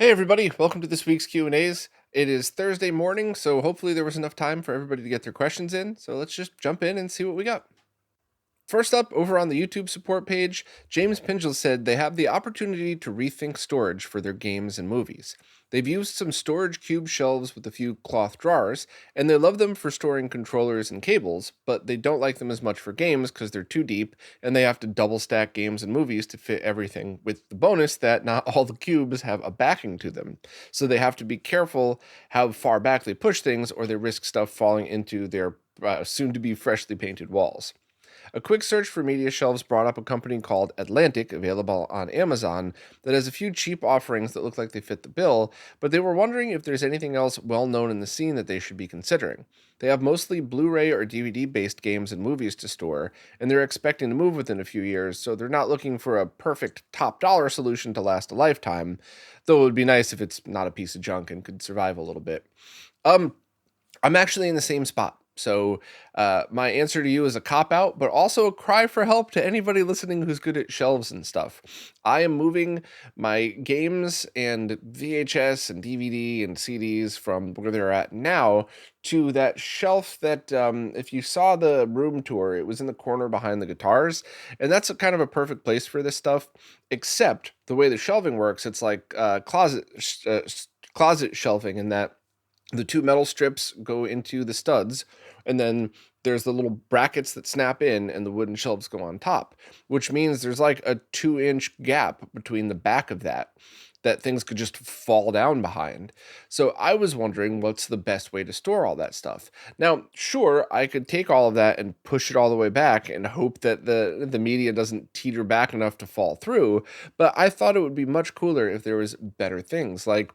Hey everybody, welcome to this week's Q&As. It is Thursday morning, so hopefully there was enough time for everybody to get their questions in. So let's just jump in and see what we got. First up, over on the YouTube support page, James Pingel said they have the opportunity to rethink storage for their games and movies. They've used some storage cube shelves with a few cloth drawers, and they love them for storing controllers and cables, but they don't like them as much for games because they're too deep, and they have to double stack games and movies to fit everything, with the bonus that not all the cubes have a backing to them. So they have to be careful how far back they push things, or they risk stuff falling into their soon to be freshly painted walls. A quick search for media shelves brought up a company called Atlantic, available on Amazon, that has a few cheap offerings that look like they fit the bill, but they were wondering if there's anything else well known in the scene that they should be considering. They have mostly Blu-ray or DVD based games and movies to store, and they're expecting to move within a few years, so they're not looking for a perfect top dollar solution to last a lifetime, though it would be nice if it's not a piece of junk and could survive a little bit. I'm actually in the same spot. So my answer to you is a cop out, but also a cry for help to anybody listening who's good at shelves and stuff. I am moving my games and VHS and DVD and CDs from where they're at now to that shelf that, if you saw the room tour, it was in the corner behind the guitars. And that's a kind of a perfect place for this stuff, except the way the shelving works, it's like closet shelving in that the two metal strips go into the studs, and then there's the little brackets that snap in and the wooden shelves go on top, which means there's like a 2-inch gap between the back of that things could just fall down behind. So I was wondering what's the best way to store all that stuff. Now, sure, I could take all of that and push it all the way back and hope that the media doesn't teeter back enough to fall through, but I thought it would be much cooler if there was better things like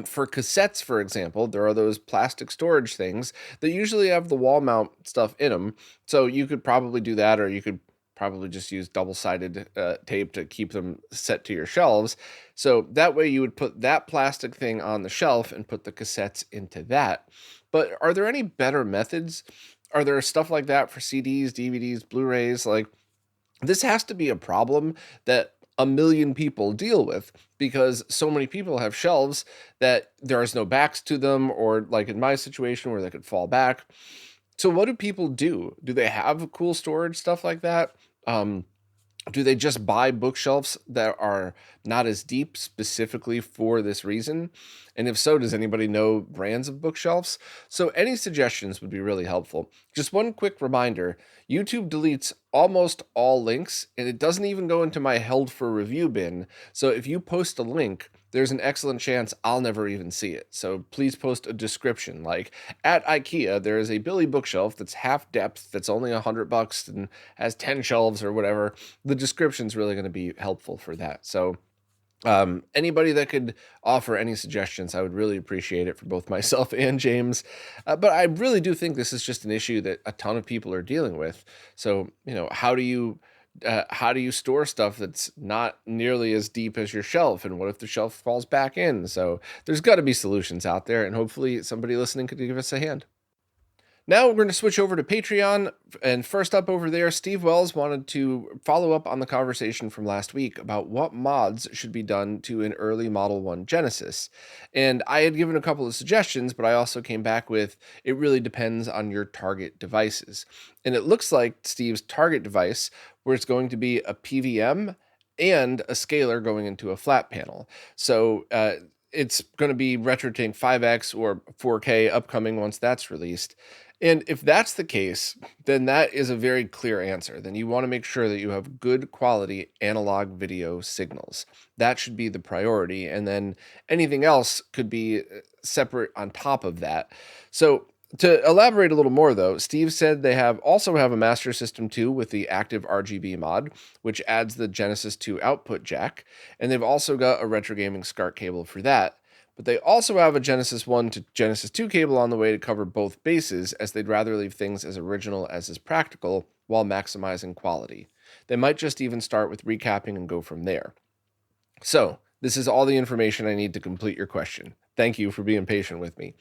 for cassettes, for example, there are those plastic storage things that usually have the wall mount stuff in them. So you could probably do that, or you could probably just use double-sided tape to keep them set to your shelves. So that way you would put that plastic thing on the shelf and put the cassettes into that. But are there any better methods? Are there stuff like that for CDs, DVDs, Blu-rays? Like, this has to be a problem that a million people deal with because so many people have shelves that there is no backs to them, or like in my situation where they could fall back. So what do people do? Do they have cool storage stuff like that? Um, do they just buy bookshelves that are not as deep specifically for this reason? And if so, does anybody know brands of bookshelves? So any suggestions would be really helpful. Just one quick reminder, YouTube deletes almost all links, and it doesn't even go into my held for review bin. So if you post a link, there's an excellent chance I'll never even see it. So please post a description. Like at IKEA, there is a Billy bookshelf that's half depth, that's only $100 and has 10 shelves or whatever. The description's really going to be helpful for that. So anybody that could offer any suggestions, I would really appreciate it for both myself and James. But I really do think this is just an issue that a ton of people are dealing with. So, how do you store stuff that's not nearly as deep as your shelf? And what if the shelf falls back in? So there's got to be solutions out there, and hopefully somebody listening could give us a hand. Now we're going to switch over to Patreon. And first up over there, Steve Wells wanted to follow up on the conversation from last week about what mods should be done to an early Model 1 Genesis. And I had given a couple of suggestions, but I also came back with it really depends on your target devices. And it looks like Steve's target device, where it's going to be a PVM and a scaler going into a flat panel. So, it's going to be RetroTink 5X or 4K upcoming once that's released. And if that's the case, then that is a very clear answer. Then you want to make sure that you have good quality analog video signals. That should be the priority. And then anything else could be separate on top of that. So to elaborate a little more, though, Steve said they also have a Master System 2 with the active RGB mod, which adds the Genesis 2 output jack, and they've also got a retro gaming SCART cable for that. But they also have a Genesis 1 to Genesis 2 cable on the way to cover both bases, as they'd rather leave things as original as is practical while maximizing quality. They might just even start with recapping and go from there. So, this is all the information I need to complete your question. Thank you for being patient with me.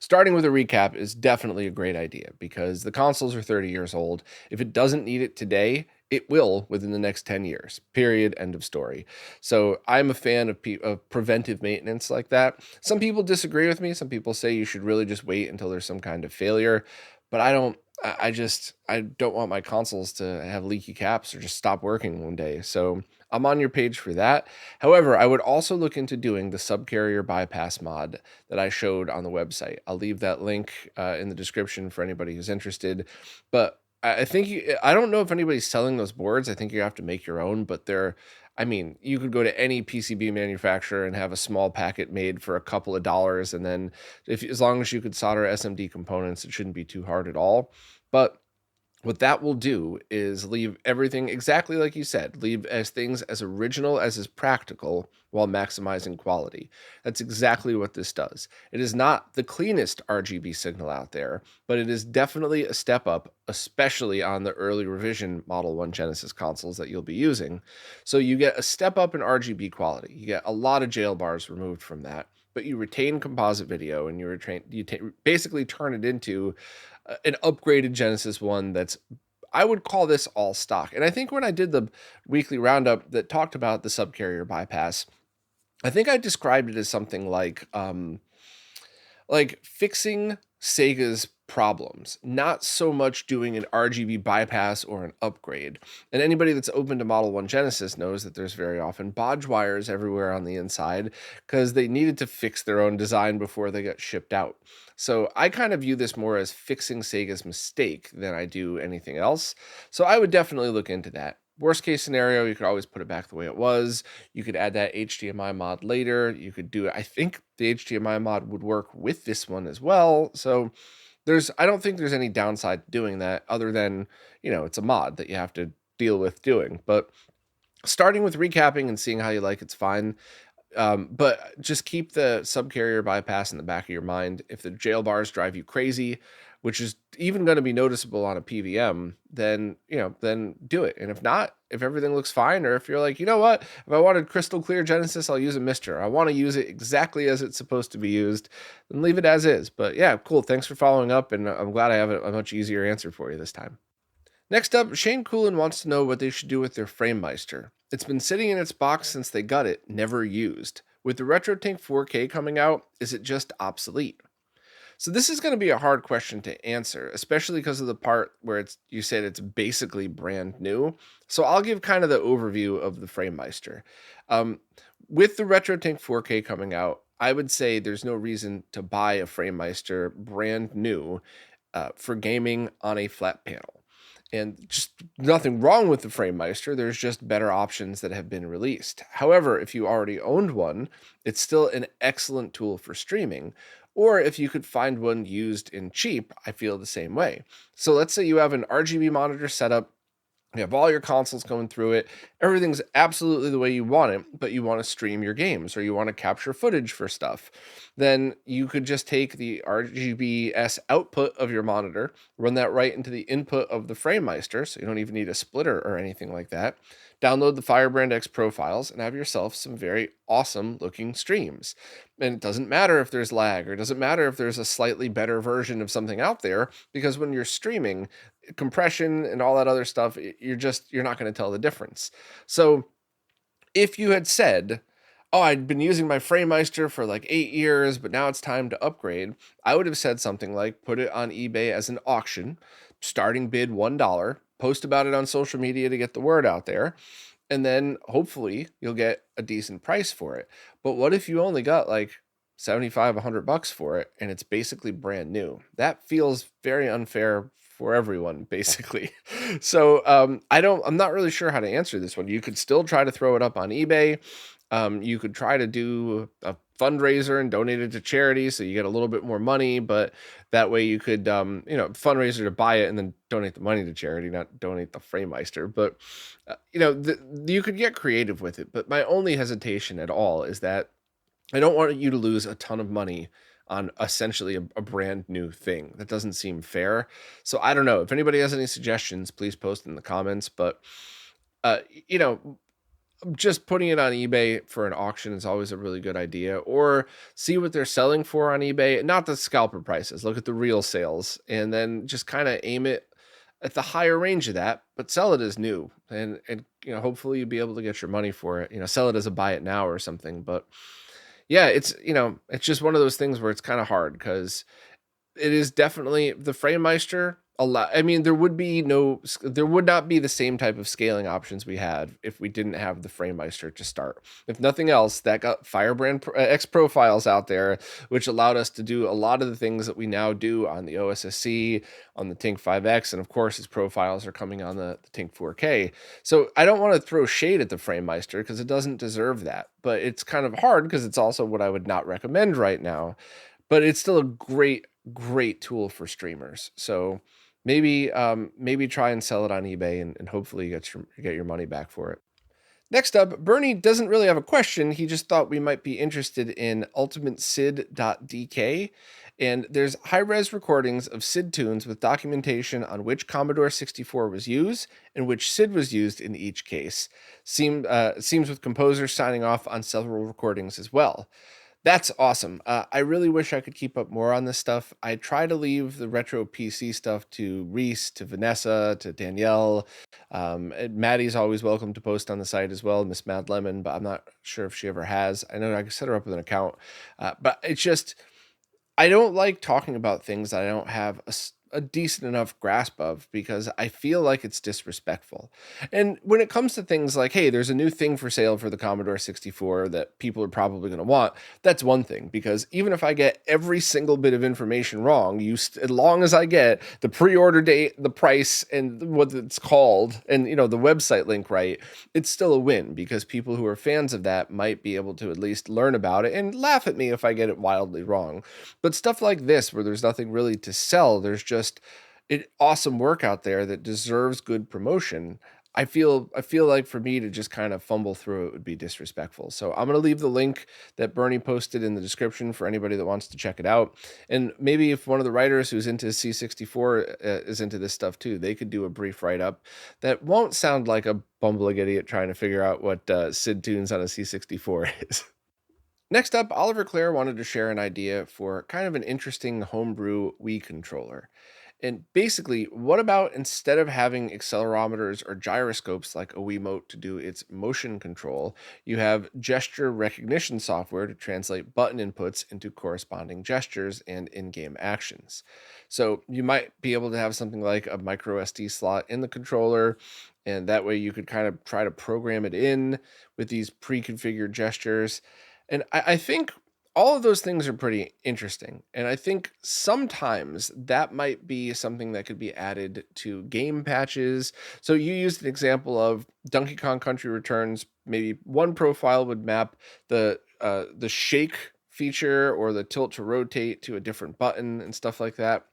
Starting with a recap is definitely a great idea because the consoles are 30 years old. If it doesn't need it today, It will within the next 10 years, period, end of story. So I'm a fan of preventive maintenance like that. Some people disagree with me. Some people say you should really just wait until there's some kind of failure, but I don't. I don't want my consoles to have leaky caps or just stop working one day. So I'm on your page for that. However, I would also look into doing the subcarrier bypass mod that I showed on the website. I'll leave that link in the description for anybody who's interested. But I think I don't know if anybody's selling those boards. I think you have to make your own, but I mean, you could go to any PCB manufacturer and have a small packet made for a couple of dollars. And then as long as you could solder SMD components, it shouldn't be too hard at all. But what that will do is leave everything exactly like you said, leave as things as original as is practical while maximizing quality. That's exactly what this does. It is not the cleanest RGB signal out there, but it is definitely a step up, especially on the early revision Model 1 Genesis consoles that you'll be using. So you get a step up in RGB quality. You get a lot of jail bars removed from that, but you retain composite video and basically turn it into an upgraded Genesis one that's, I would call this all stock. And I think when I did the weekly roundup that talked about the subcarrier bypass, I think I described it as something like fixing Sega's problems, not so much doing an RGB bypass or an upgrade. And anybody that's open to Model 1 Genesis knows that there's very often bodge wires everywhere on the inside because they needed to fix their own design before they got shipped out. So I kind of view this more as fixing Sega's mistake than I do anything else. So I would definitely look into that. Worst case scenario, you could always put it back the way it was. You could add that HDMI mod later. You could do it. I think the HDMI mod would work with this one as well. So I don't think there's any downside to doing that other than, it's a mod that you have to deal with doing. But starting with recapping and seeing how you like it's fine. But just keep the subcarrier bypass in the back of your mind. If the jail bars drive you crazy, which is even going to be noticeable on a PVM, then do it. And if not, if everything looks fine, or if you're like, you know what, if I wanted crystal clear Genesis, I'll use a Mister. I want to use it exactly as it's supposed to be used, then leave it as is. But yeah, cool. Thanks for following up, and I'm glad I have a much easier answer for you this time. Next up, Shane Coolin wants to know what they should do with their Framemeister. It's been sitting in its box since they got it, never used. With the RetroTink 4K coming out, is it just obsolete? So this is going to be a hard question to answer, especially because of the part where you said it's basically brand new. So I'll give kind of the overview of the Framemeister. With the RetroTink 4K coming out, I would say there's no reason to buy a Framemeister brand new for gaming on a flat panel. And just nothing wrong with the Framemeister. There's just better options that have been released. However, if you already owned one, it's still an excellent tool for streaming. Or if you could find one used and cheap, I feel the same way. So let's say you have an RGB monitor setup. You have all your consoles going through it. Everything's absolutely the way you want it, but you want to stream your games or you want to capture footage for stuff. Then you could just take the RGBS output of your monitor, run that right into the input of the Framemeister, so you don't even need a splitter or anything like that. Download the Firebrand X profiles and have yourself some very awesome looking streams. And it doesn't matter if there's lag, or it doesn't matter if there's a slightly better version of something out there, because when you're streaming, compression and all that other stuff, you're not going to tell the difference. So if you had said, oh, I'd been using my Framemeister for like 8 years, but now it's time to upgrade, I would have said something like put it on eBay as an auction, starting bid $1, post about it on social media to get the word out there, and then hopefully you'll get a decent price for it. But what if you only got like 75, $100 for it and it's basically brand new? That feels very unfair for everyone, basically. So I'm not really sure how to answer this one. You could still try to throw it up on eBay. You could try to do a fundraiser and donate it to charity so you get a little bit more money, but that way you could fundraiser to buy it and then donate the money to charity, not donate the Framemeister. But you could get creative with it. But my only hesitation at all is that I don't want you to lose a ton of money on essentially a brand new thing. That doesn't seem fair. So I don't know. If anybody has any suggestions, please post in the comments. But just putting it on eBay for an auction is always a really good idea. Or see what they're selling for on eBay. Not the scalper prices. Look at the real sales, and then just kind of aim it at the higher range of that, but sell it as new, and hopefully you'll be able to get your money for it. Sell it as a buy it now or something. But yeah, it's just one of those things where it's kind of hard because it is definitely the Framemeister. I mean, there would not be the same type of scaling options we had if we didn't have the Framemeister to start. If nothing else, that got Firebrand X profiles out there, which allowed us to do a lot of the things that we now do on the OSSC, on the Tink 5X, and of course, its profiles are coming on the Tink 4K. So I don't want to throw shade at the Framemeister because it doesn't deserve that, but it's kind of hard because it's also what I would not recommend right now. But it's still a great tool for streamers. So maybe try and sell it on eBay and hopefully you get your money back for it. Next up, Bernie doesn't really have a question. He just thought we might be interested in ultimatesid.dk. And there's high-res recordings of SID tunes with documentation on which Commodore 64 was used and which SID was used in each case. Seems with composers signing off on several recordings as well. That's awesome. I really wish I could keep up more on this stuff. I try to leave the retro PC stuff to Reese, to Vanessa, to Danielle. And Maddie's always welcome to post on the site as well, Miss Mad Lemon, but I'm not sure if she ever has. I know I can set her up with an account. But it's just, I don't like talking about things that I don't have a decent enough grasp of because I feel like it's disrespectful. And when it comes to things like, hey, there's a new thing for sale for the Commodore 64 that people are probably going to want, that's one thing, because even if I get every single bit of information wrong, as long as I get the pre-order date, the price, and what it's called, and the website link right, it's still a win because people who are fans of that might be able to at least learn about it and laugh at me if I get it wildly wrong. But stuff like this, where there's nothing really to sell, there's just awesome work out there that deserves good promotion. I feel like for me to just kind of fumble through it would be disrespectful. So I'm going to leave the link that Bernie posted in the description for anybody that wants to check it out. And maybe if one of the writers who's into C64 is into this stuff too, they could do a brief write-up that won't sound like a bumbling idiot trying to figure out what SID tunes on a C64 is. Next up, Oliver Clare wanted to share an idea for kind of an interesting homebrew Wii controller. And basically, what about instead of having accelerometers or gyroscopes like a Wiimote to do its motion control, you have gesture recognition software to translate button inputs into corresponding gestures and in-game actions. So you might be able to have something like a micro SD slot in the controller, and that way you could kind of try to program it in with these pre-configured gestures. And I think all of those things are pretty interesting. And I think sometimes that might be something that could be added to game patches. So you used an example of Donkey Kong Country Returns. Maybe one profile would map the shake feature or the tilt to rotate to a different button and stuff like that.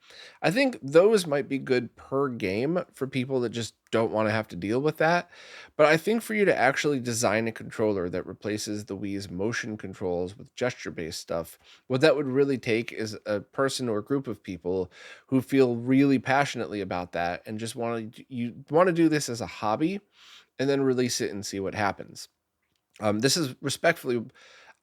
I think those might be good per game for people that just don't want to have to deal with that. But I think for you to actually design a controller that replaces the Wii's motion controls with gesture-based stuff, what that would really take is a person or group of people who feel really passionately about that and just want to do this as a hobby and then release it and see what happens. This is respectfully,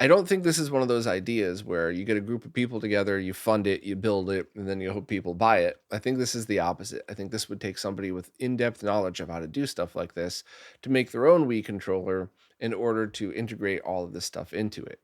I don't think this is one of those ideas where you get a group of people together, you fund it, you build it, and then you hope people buy it. I think this is the opposite. I think this would take somebody with in-depth knowledge of how to do stuff like this to make their own Wii controller in order to integrate all of this stuff into it.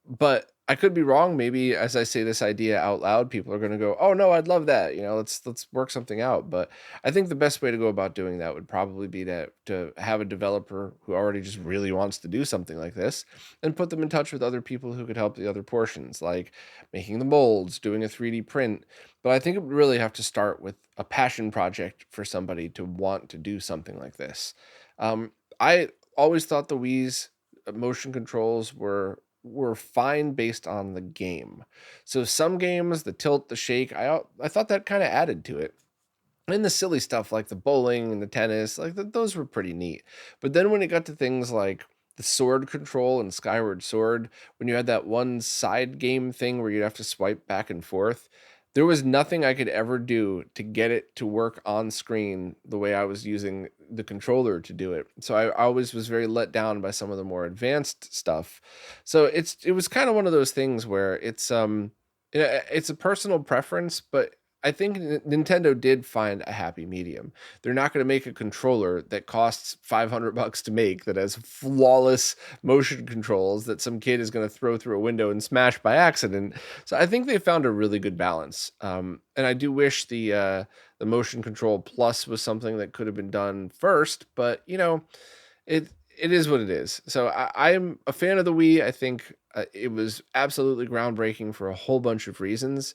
But I could be wrong. Maybe as I say this idea out loud, people are going to go, "Oh no, I'd love that." Let's work something out. But I think the best way to go about doing that would probably be to have a developer who already just really wants to do something like this and put them in touch with other people who could help the other portions, like making the molds, doing a 3D print. But I think it would really have to start with a passion project for somebody to want to do something like this. I always thought the Wii's motion controls were fine based on the game. So some games, the tilt, the shake, I thought that kind of added to it. And the silly stuff like the bowling and the tennis, those were pretty neat. But then when it got to things like the sword control and Skyward Sword, when you had that one side game thing where you'd have to swipe back and forth, there was nothing I could ever do to get it to work on screen the way I was using the controller to do it. So I always was very let down by some of the more advanced stuff. So it was kind of one of those things where it's a personal preference, but I think Nintendo did find a happy medium. They're not going to make a controller that costs $500 to make that has flawless motion controls that some kid is going to throw through a window and smash by accident. So I think they found a really good balance. And I do wish the motion control plus was something that could have been done first, but it it is what it is. So I'm a fan of the Wii. I think it was absolutely groundbreaking for a whole bunch of reasons,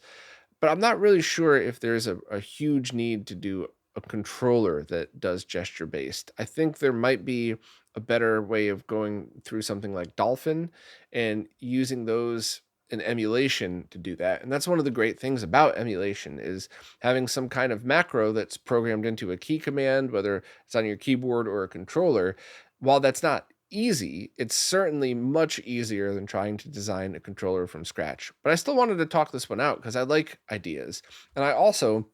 but I'm not really sure if there's a huge need to do a controller that does gesture based. I think there might be a better way of going through something like Dolphin and using those in emulation to do that. And that's one of the great things about emulation is having some kind of macro that's programmed into a key command, whether it's on your keyboard or a controller. While that's not easy, it's certainly much easier than trying to design a controller from scratch. But I still wanted to talk this one out because I like ideas. And I also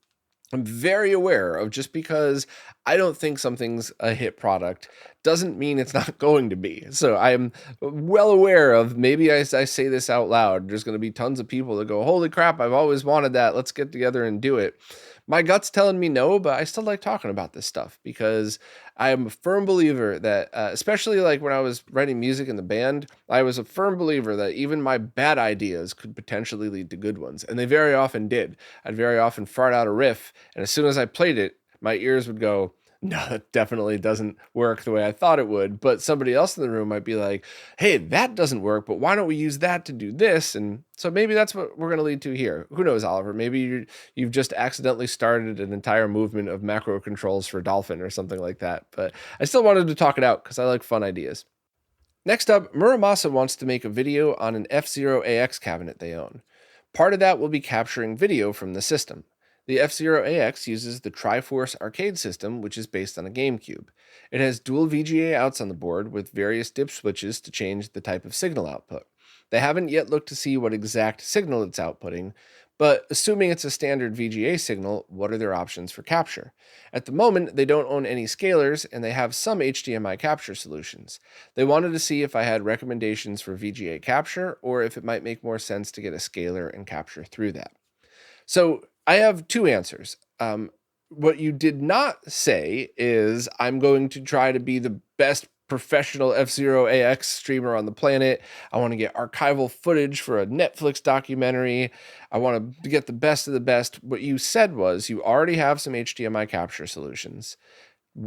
am very aware of just because I don't think something's a hit product doesn't mean it's not going to be. So I am well aware of maybe I say this out loud. There's going to be tons of people that go, holy crap, I've always wanted that. Let's get together and do it. My gut's telling me no, but I still like talking about this stuff because I am a firm believer that, especially like when I was writing music in the band, I was a firm believer that even my bad ideas could potentially lead to good ones. And they very often did. I'd very often fart out a riff, and as soon as I played it, my ears would go, no, that definitely doesn't work the way I thought it would. But somebody else in the room might be like, hey, that doesn't work, but why don't we use that to do this? And so maybe that's what we're going to lead to here. Who knows, Oliver? Maybe you've just accidentally started an entire movement of macro controls for Dolphin or something like that. But I still wanted to talk it out because I like fun ideas. Next up, Muramasa wants to make a video on an F-Zero AX cabinet they own. Part of that will be capturing video from the system. The F-Zero AX uses the Triforce Arcade System, which is based on a GameCube. It has dual VGA outs on the board with various dip switches to change the type of signal output. They haven't yet looked to see what exact signal it's outputting, but assuming it's a standard VGA signal, what are their options for capture? At the moment, they don't own any scalers and they have some HDMI capture solutions. They wanted to see if I had recommendations for VGA capture or if it might make more sense to get a scaler and capture through that. So I have two answers. What you did not say is I'm going to try to be the best professional F-Zero AX streamer on the planet. I want to get archival footage for a Netflix documentary. I want to get the best of the best. What you said was you already have some HDMI capture solutions.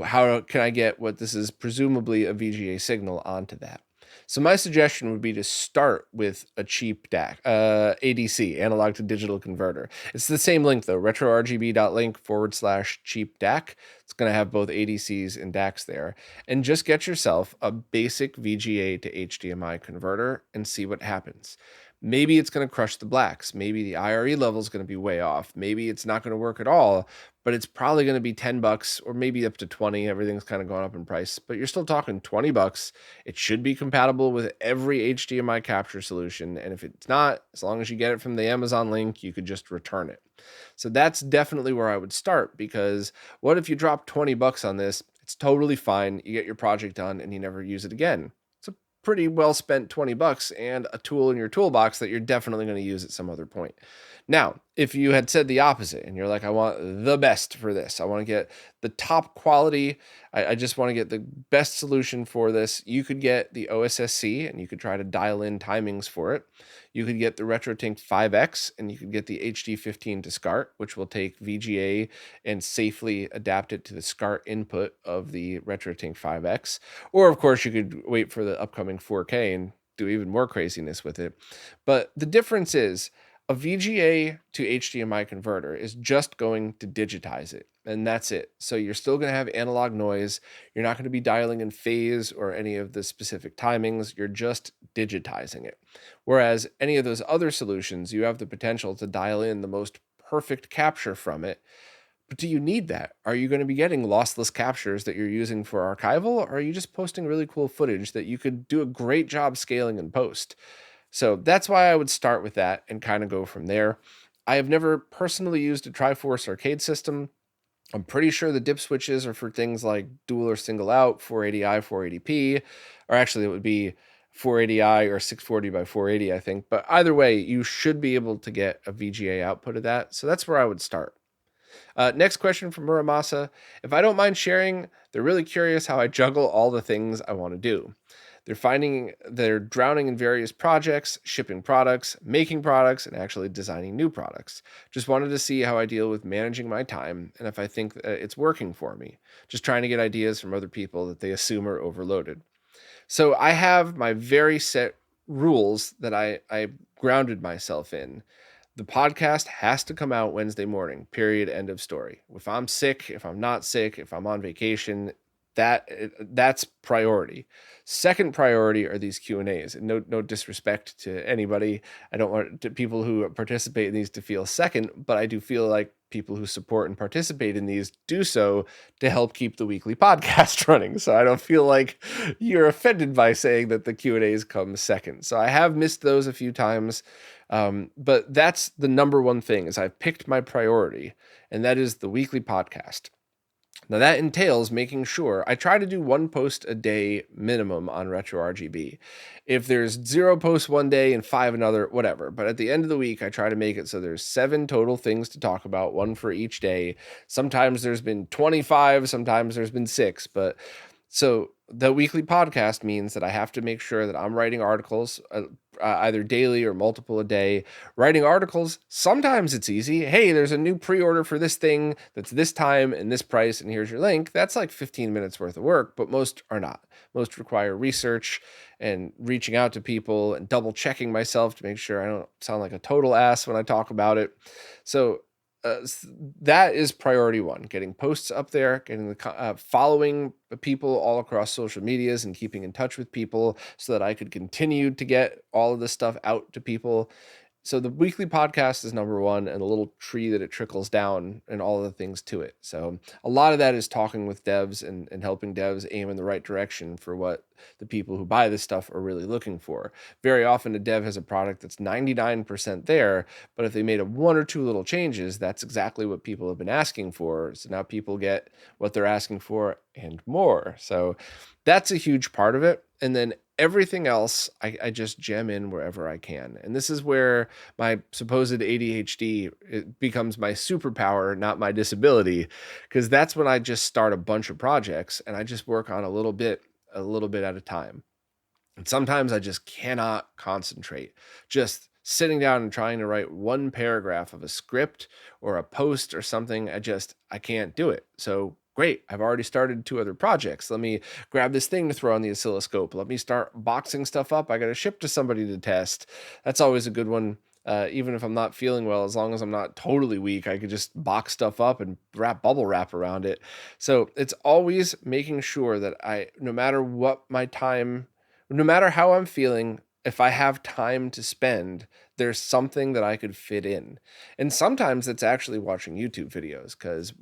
How can I get what this is presumably a VGA signal onto that? So my suggestion would be to start with a cheap DAC, ADC, analog to digital converter. It's the same link though, retrorgb.link/cheap DAC. It's going to have both ADCs and DACs there. And just get yourself a basic VGA to HDMI converter and see what happens. Maybe it's going to crush the blacks. Maybe the IRE level is going to be way off. Maybe it's not going to work at all, but it's probably going to be $10 or maybe up to 20. Everything's kind of gone up in price, but you're still talking $20. It should be compatible with every HDMI capture solution. And if it's not, as long as you get it from the Amazon link, you could just return it. So that's definitely where I would start, because what if you drop $20 on this? It's totally fine. You get your project done and you never use it again. It's a pretty well spent $20 and a tool in your toolbox that you're definitely going to use at some other point. Now, if you had said the opposite and you're like, I want the best for this, I want to get the top quality, I just want to get the best solution for this, you could get the OSSC and you could try to dial in timings for it. You could get the RetroTink 5X and you could get the HD15 to SCART, which will take VGA and safely adapt it to the SCART input of the RetroTink 5X. Or, of course, you could wait for the upcoming 4K and do even more craziness with it. But the difference is, a VGA to HDMI converter is just going to digitize it, and that's it. So you're still going to have analog noise. You're not going to be dialing in phase or any of the specific timings. You're just digitizing it. Whereas any of those other solutions, you have the potential to dial in the most perfect capture from it. But do you need that? Are you going to be getting lossless captures that you're using for archival, or are you just posting really cool footage that you could do a great job scaling in post? So that's why I would start with that and kind of go from there. I have never personally used a Triforce Arcade System. I'm pretty sure the dip switches are for things like dual or single out, 480i, 480p, or actually it would be 480i or 640 by 480, I think. But either way, you should be able to get a VGA output of that. So that's where I would start. Next question from Muramasa. If I don't mind sharing, they're really curious how I juggle all the things I want to do. They're finding they're drowning in various projects, shipping products, making products, and actually designing new products. Just wanted to see how I deal with managing my time and if I think it's working for me. Just trying to get ideas from other people that they assume are overloaded. So I have my very set rules that I grounded myself in. The podcast has to come out Wednesday morning, period, end of story. If I'm sick, if I'm not sick, if I'm on vacation, that's priority. Second priority are these Q&As. And no disrespect to anybody. I don't want people who participate in these to feel second, but I do feel like people who support and participate in these do so to help keep the weekly podcast running. So I don't feel like you're offended by saying that the Q&As come second. So I have missed those a few times. But that's the number one thing is I've picked my priority, and that is the weekly podcast. Now that entails making sure I try to do one post a day minimum on RetroRGB. If there's 0 posts one day and 5 another, whatever. But at the end of the week, I try to make it so there's 7 total things to talk about, one for each day. Sometimes there's been 25, sometimes there's been 6, but so the weekly podcast means that I have to make sure that I'm writing articles either daily or multiple a day. Writing articles, sometimes it's easy. Hey, there's a new pre-order for this thing that's this time and this price, and here's your link. That's like 15 minutes worth of work, but most are not. Most require research and reaching out to people and double checking myself to make sure I don't sound like a total ass when I talk about it. So that is priority one, getting posts up there, getting the following people all across social medias and keeping in touch with people so that I could continue to get all of this stuff out to people. So the weekly podcast is number one, and the little tree that it trickles down and all of the things to it. So a lot of that is talking with devs and helping devs aim in the right direction for what the people who buy this stuff are really looking for. Very often a dev has a product that's 99% there, but if they made 1 or 2 little changes, that's exactly what people have been asking for. So now people get what they're asking for and more. So that's a huge part of it. And then everything else, I just gem in wherever I can. And this is where my supposed ADHD it becomes my superpower, not my disability, because that's when I just start a bunch of projects and I just work on a little bit at a time. And sometimes I just cannot concentrate. Just sitting down and trying to write one paragraph of a script or a post or something, I can't do it. So great, I've already started 2 other projects. Let me grab this thing to throw on the oscilloscope. Let me start boxing stuff up. I got to ship to somebody to test. That's always a good one. Even if I'm not feeling well, as long as I'm not totally weak, I could just box stuff up and wrap bubble wrap around it. So it's always making sure that no matter what my time, no matter how I'm feeling, if I have time to spend, there's something that I could fit in. And sometimes it's actually watching YouTube videos, because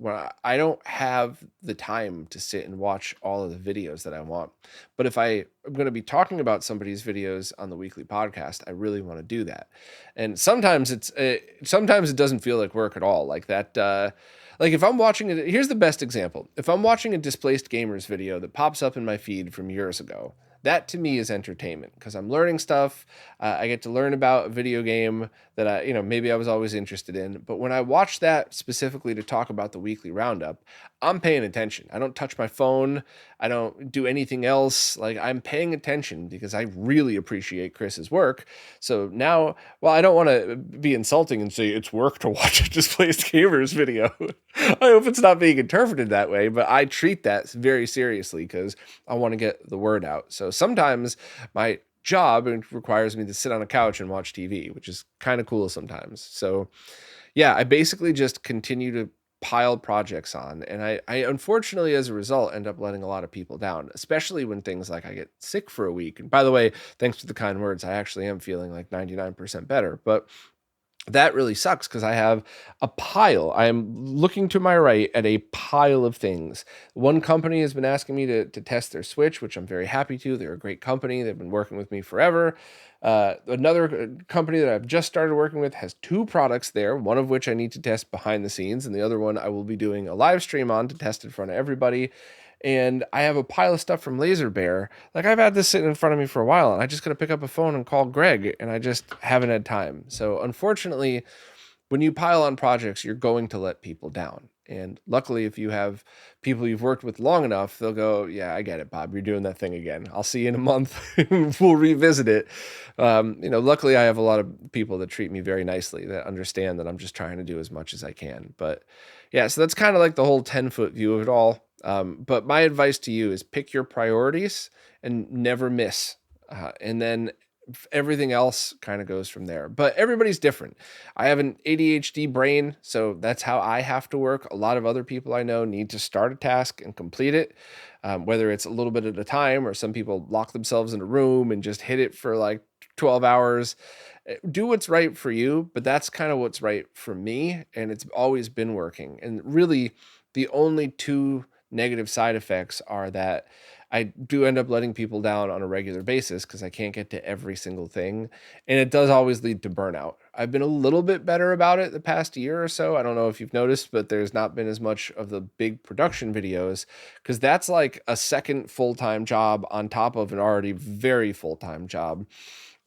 I don't have the time to sit and watch all of the videos that I want. But if I'm going to be talking about somebody's videos on the weekly podcast, I really want to do that. And sometimes sometimes it doesn't feel like work at all. Like that, like if I'm watching it, here's the best example. If I'm watching a Displaced Gamers video that pops up in my feed from years ago, that to me is entertainment, because I'm learning stuff. I get to learn about a video game that maybe I was always interested in. But when I watch that specifically to talk about the weekly roundup, I'm paying attention. I don't touch my phone. I don't do anything else. Like, I'm paying attention because I really appreciate Chris's work. So now, well, I don't want to be insulting and say it's work to watch a Displaced Gamers video. I hope it's not being interpreted that way, but I treat that very seriously because I want to get the word out. So sometimes my job requires me to sit on a couch and watch TV, which is kind of cool sometimes. So yeah, I basically just continue to pile projects on, and I unfortunately, as a result, end up letting a lot of people down, especially when things like I get sick for a week. And by the way, thanks for the kind words, I actually am feeling like 99% better, but that really sucks because I have a pile. I am looking to my right at a pile of things. One company has been asking me to test their Switch, which I'm very happy to. They're a great company. They've been working with me forever. Another company that I've just started working with has 2 products there, one of which I need to test behind the scenes, and the other one I will be doing a live stream on to test in front of everybody. And I have a pile of stuff from Laser Bear. Like, I've had this sitting in front of me for a while, and I just got to pick up a phone and call Greg, and I just haven't had time. So unfortunately, when you pile on projects, you're going to let people down. And luckily, if you have people you've worked with long enough, they'll go, yeah, I get it, Bob. You're doing that thing again. I'll see you in a month. We'll revisit it. Luckily, I have a lot of people that treat me very nicely, that understand that I'm just trying to do as much as I can. But yeah, so that's kind of like the whole 10-foot view of it all. But my advice to you is pick your priorities and never miss. And then everything else kind of goes from there. But everybody's different. I have an ADHD brain, so that's how I have to work. A lot of other people I know need to start a task and complete it, whether it's a little bit at a time, or some people lock themselves in a room and just hit it for like 12 hours. Do what's right for you, but that's kind of what's right for me, and it's always been working. And really, the only two negative side effects are that I do end up letting people down on a regular basis because I can't get to every single thing. And it does always lead to burnout. I've been a little bit better about it the past year or so. I don't know if you've noticed, but there's not been as much of the big production videos because that's like a second full-time job on top of an already very full-time job.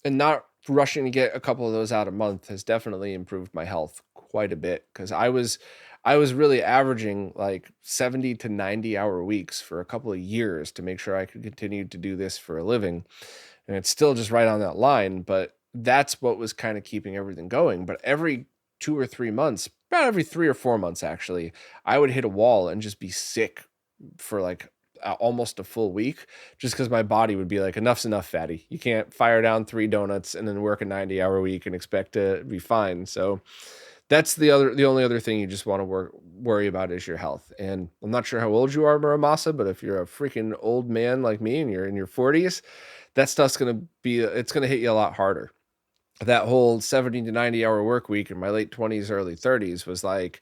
And not rushing to get a couple of those out a month has definitely improved my health quite a bit, because I was really averaging like 70 to 90 hour weeks for a couple of years to make sure I could continue to do this for a living. And it's still just right on that line, but that's what was kind of keeping everything going. But every 2 or 3 months, about every 3 or 4 months actually, I would hit a wall and just be sick for like almost a full week, just because my body would be like, enough's enough, fatty. You can't fire down 3 donuts and then work a 90-hour week and expect to be fine. So that's the only other thing you just want to worry about is your health. And I'm not sure how old you are, Muramasa, but if you're a freaking old man like me and you're in your 40s, that stuff's it's gonna hit you a lot harder. That whole 70 to 90-hour work week in my late 20s, early 30s was like,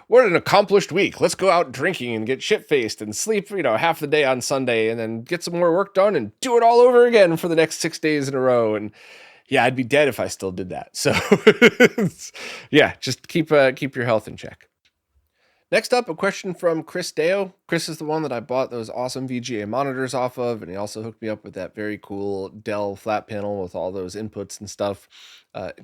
what an accomplished week. Let's go out drinking and get shit-faced and sleep, half the day on Sunday, and then get some more work done and do it all over again for the next 6 days in a row. And yeah, I'd be dead if I still did that. So yeah, just keep your health in check. Next up, a question from Chris Deo. Chris is the one that I bought those awesome VGA monitors off of, and he also hooked me up with that very cool Dell flat panel with all those inputs and stuff.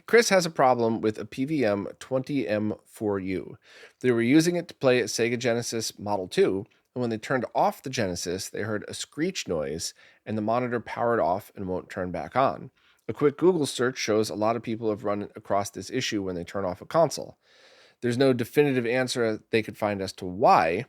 Chris has a problem with a PVM 20M4U. They were using it to play a Sega Genesis Model 2, and when they turned off the Genesis, they heard a screech noise, and the monitor powered off and won't turn back on. A quick Google search shows a lot of people have run across this issue when they turn off a console. There's no definitive answer they could find as to why,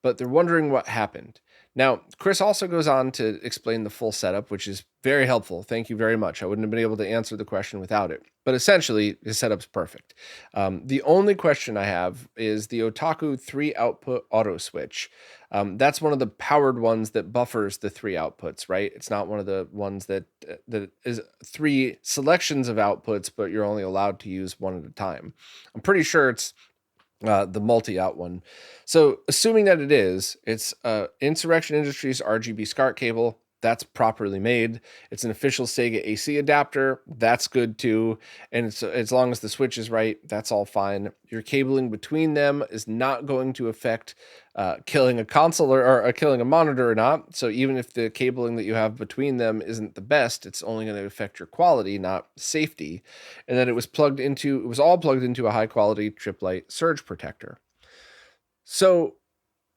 but they're wondering what happened. Now, Chris also goes on to explain the full setup, which is very helpful. Thank you very much. I wouldn't have been able to answer the question without it. But essentially, his setup's perfect. The only question I have is the Otaku 3-output auto switch. That's one of the powered ones that buffers the 3 outputs, right? It's not one of the ones that is 3 selections of outputs, but you're only allowed to use one at a time. I'm pretty sure it's the multi-out one. So assuming that it's Insurrection Industries RGB SCART cable. That's properly made. It's an official Sega AC adapter. That's good too. And it's, as long as the switch is right, that's all fine. Your cabling between them is not going to affect killing a console or killing a monitor or not. So even if the cabling that you have between them isn't the best, it's only going to affect your quality, not safety. And then it was all plugged into a high quality Trip Light surge protector. So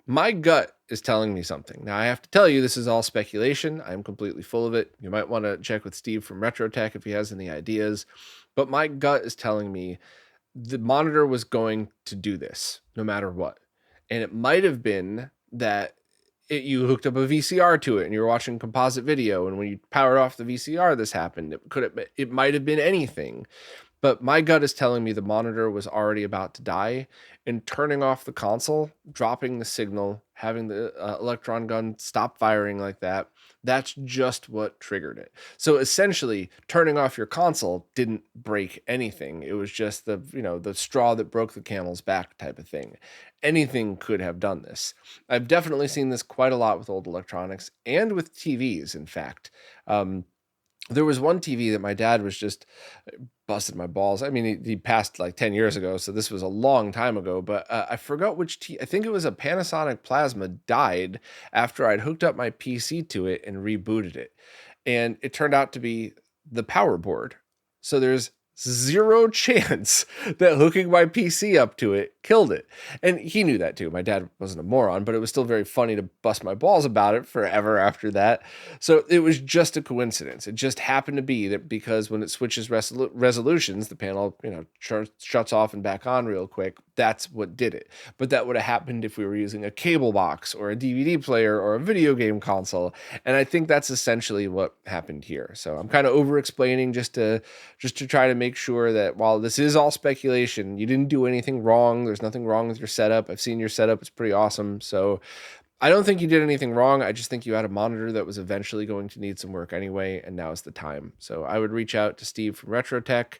my gut is telling me something. Now, I have to tell you, this is all speculation. I'm completely full of it. You might want to check with Steve from RetroTech if he has any ideas. But my gut is telling me the monitor was going to do this no matter what. And it might have been that you hooked up a VCR to it and you were watching composite video, and when you powered off the VCR, this happened. It might have been anything. But my gut is telling me the monitor was already about to die, and turning off the console, dropping the signal, having the electron gun stop firing like that, that's just what triggered it. So essentially, turning off your console didn't break anything. It was just the straw that broke the camel's back type of thing. Anything could have done this. I've definitely seen this quite a lot with old electronics and with TVs, in fact. There was one TV that my dad was just busted my balls. I mean, he passed like 10 years ago, so this was a long time ago, but I forgot which I think it was a Panasonic Plasma, died after I'd hooked up my PC to it and rebooted it. And it turned out to be the power board. So there's zero chance that hooking my PC up to it killed it. And he knew that too. My dad wasn't a moron, but it was still very funny to bust my balls about it forever after that. So it was just a coincidence. It just happened to be that because when it switches resolutions, the panel, shuts off and back on real quick. That's what did it. But that would have happened if we were using a cable box or a DVD player or a video game console. And I think that's essentially what happened here. So I'm kind of over explaining just to try to make sure that while this is all speculation, you didn't do anything wrong. There's nothing wrong with your setup. I've seen your setup. It's pretty awesome. So I don't think you did anything wrong. I just think you had a monitor that was eventually going to need some work anyway, and now is the time. So I would reach out to Steve from RetroTech.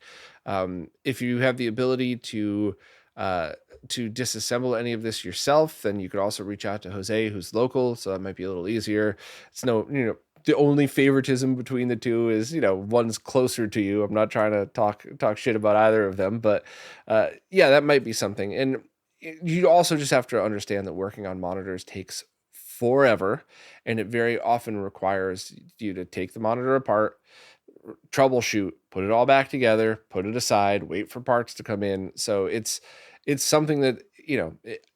If you have the ability to disassemble any of this yourself, then you could also reach out to Jose, who's local, so that might be a little easier. It's the only favoritism between the two is, one's closer to you. I'm not trying to talk shit about either of them, but yeah, that might be something. And you also just have to understand that working on monitors takes forever, and it very often requires you to take the monitor apart, troubleshoot, put it all back together, put it aside, wait for parts to come in. So it's something that,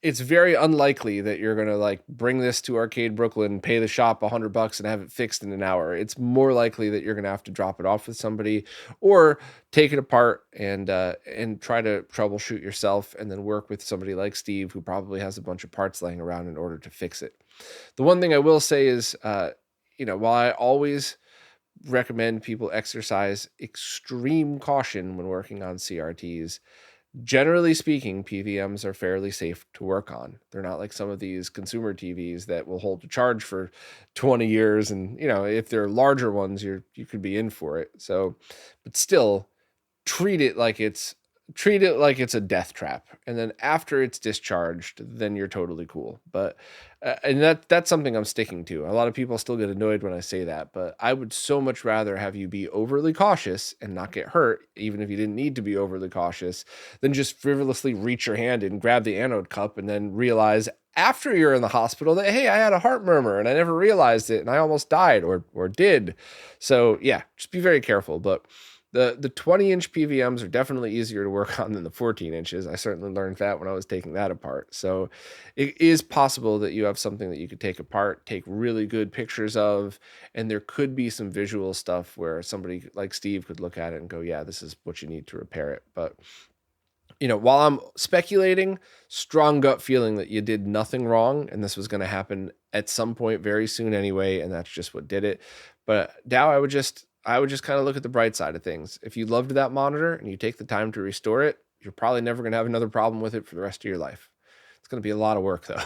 it's very unlikely that you're going to bring this to Arcade Brooklyn, pay the shop $100 and have it fixed in an hour. It's more likely that you're going to have to drop it off with somebody or take it apart and try to troubleshoot yourself, and then work with somebody like Steve, who probably has a bunch of parts laying around in order to fix it. The one thing I will say is, while I always recommend people exercise extreme caution when working on CRTs, generally speaking, PVMs are fairly safe to work on. They're not like some of these consumer TVs that will hold a charge for 20 years. And, if they're larger ones, you could be in for it. So, but still treat it like it's a death trap. And then after it's discharged, then you're totally cool. But, and that's something I'm sticking to. A lot of people still get annoyed when I say that, but I would so much rather have you be overly cautious and not get hurt, even if you didn't need to be overly cautious, than just frivolously reach your hand in, grab the anode cup, and then realize after you're in the hospital that, hey, I had a heart murmur and I never realized it and I almost died or did. So yeah, just be very careful. But the 20-inch PVMs are definitely easier to work on than the 14 inches. I certainly learned that when I was taking that apart. So it is possible that you have something that you could take apart, take really good pictures of, and there could be some visual stuff where somebody like Steve could look at it and go, yeah, this is what you need to repair it. But while I'm speculating, strong gut feeling that you did nothing wrong and this was going to happen at some point very soon anyway, and that's just what did it. But now I would just kind of look at the bright side of things. If you loved that monitor and you take the time to restore it, you're probably never going to have another problem with it for the rest of your life. It's going to be a lot of work, though.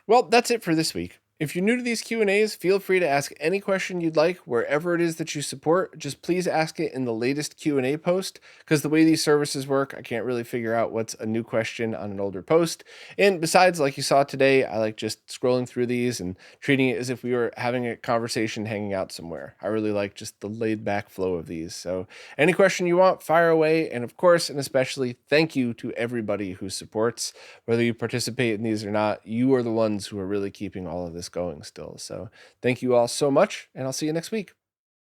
Well, that's it for this week. If you're new to these Q&As, feel free to ask any question you'd like wherever it is that you support. Just please ask it in the latest Q&A post, because the way these services work, I can't really figure out what's a new question on an older post. And besides, like you saw today, I like just scrolling through these and treating it as if we were having a conversation hanging out somewhere. I really like just the laid back flow of these. So any question you want, fire away. And of course, and especially, thank you to everybody who supports. Whether you participate in these or not, you are the ones who are really keeping all of this going still. So thank you all so much, and I'll see you next week.